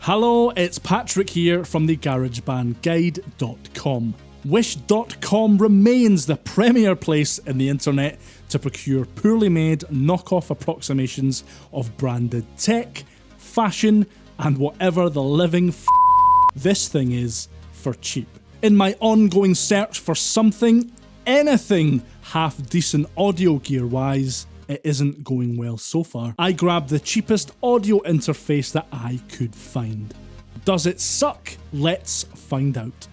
Hello, it's Patrick here from the GarageBand Guide.com. Wish.com remains the premier place in the internet to procure poorly made knockoff approximations of branded tech, fashion, and whatever the living this thing is for cheap. In my ongoing search for something, anything half decent audio gear wise, it isn't going well so far. I grabbed the cheapest audio interface that I could find. Does it suck? Let's find out.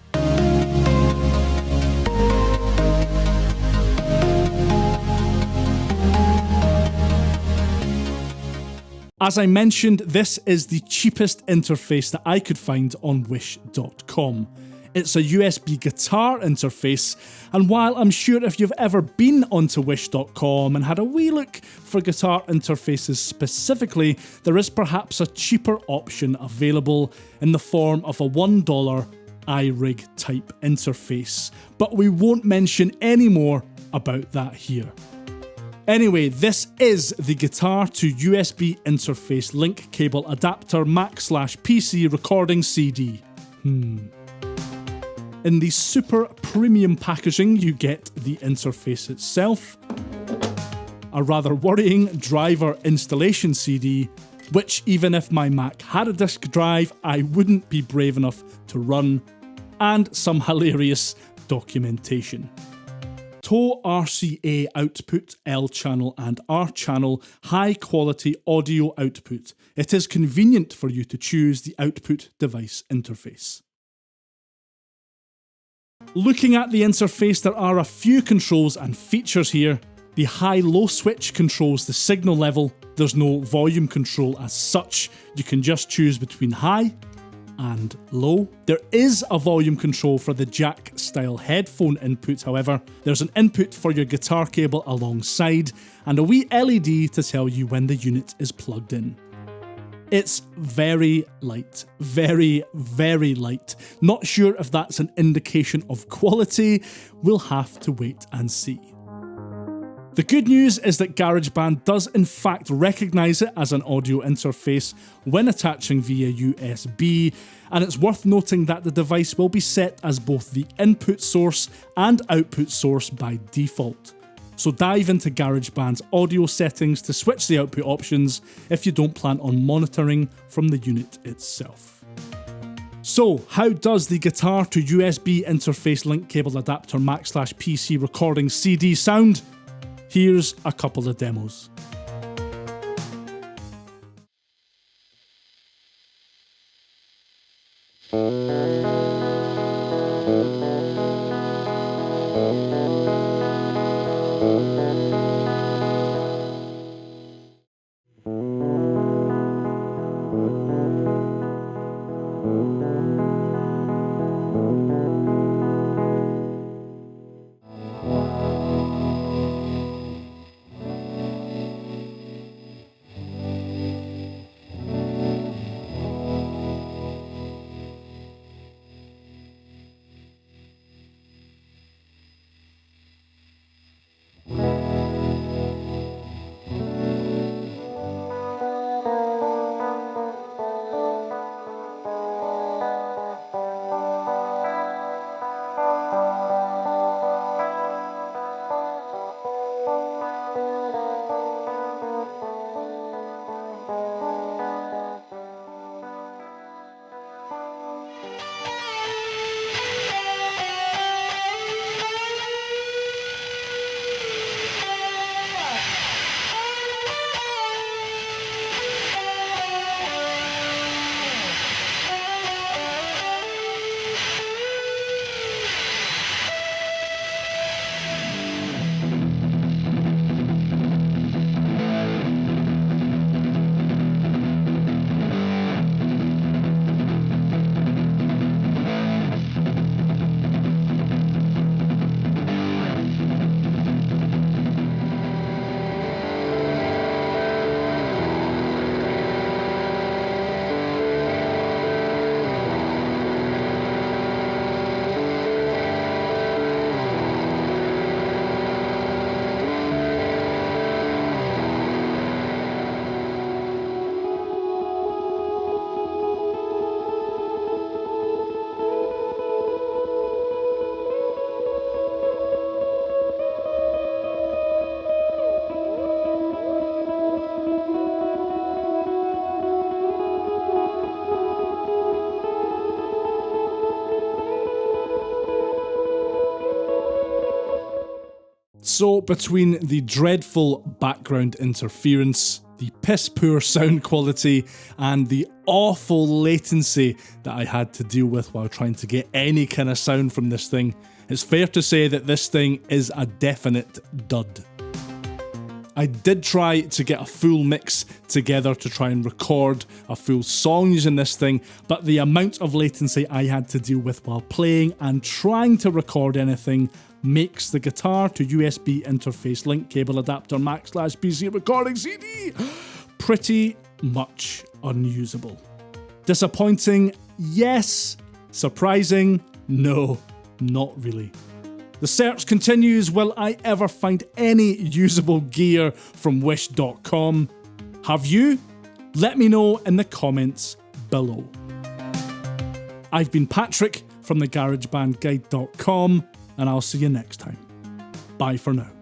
As I mentioned, this is the cheapest interface that I could find on Wish.com. It's a USB guitar interface, and while I'm sure if you've ever been onto Wish.com and had a wee look for guitar interfaces specifically, there is perhaps a cheaper option available in the form of a $1 iRig type interface, but we won't mention any more about that here. Anyway, this is the guitar to USB interface link cable adapter Mac/PC recording CD. In the super premium packaging, you get the interface itself, a rather worrying driver installation CD, which even if my Mac had a disk drive, I wouldn't be brave enough to run, and some hilarious documentation. TOE RCA output, L channel and R channel, high quality audio output. It is convenient for you to choose the output device interface. Looking at the interface, there are a few controls and features here. The high-low switch controls the signal level. There's no volume control as such. You can just choose between high and low. There is a volume control for the jack-style headphone input, however. There's an input for your guitar cable alongside, and a wee LED to tell you when the unit is plugged in. It's very light, very, very light. Not sure if that's an indication of quality. We'll have to wait and see. The good news is that GarageBand does in fact recognise it as an audio interface when attaching via USB, and it's worth noting that the device will be set as both the input source and output source by default. So dive into GarageBand's audio settings to switch the output options if you don't plan on monitoring from the unit itself. So, how does the guitar to USB interface link cable adapter Mac/PC recording CD sound? Here's a couple of demos. So between the dreadful background interference, the piss poor sound quality, and the awful latency that I had to deal with while trying to get any kind of sound from this thing, it's fair to say that this thing is a definite dud. I did try to get a full mix together to try and record a full song using this thing, but the amount of latency I had to deal with while playing and trying to record anything makes the guitar to USB interface link cable adapter Mac/PC recording CD pretty much unusable. Disappointing? Yes. Surprising? No, not really. The search continues. Will I ever find any usable gear from wish.com? Have you? Let me know in the comments below. I've been Patrick from the GarageBandGuide.com, and I'll see you next time. Bye for now.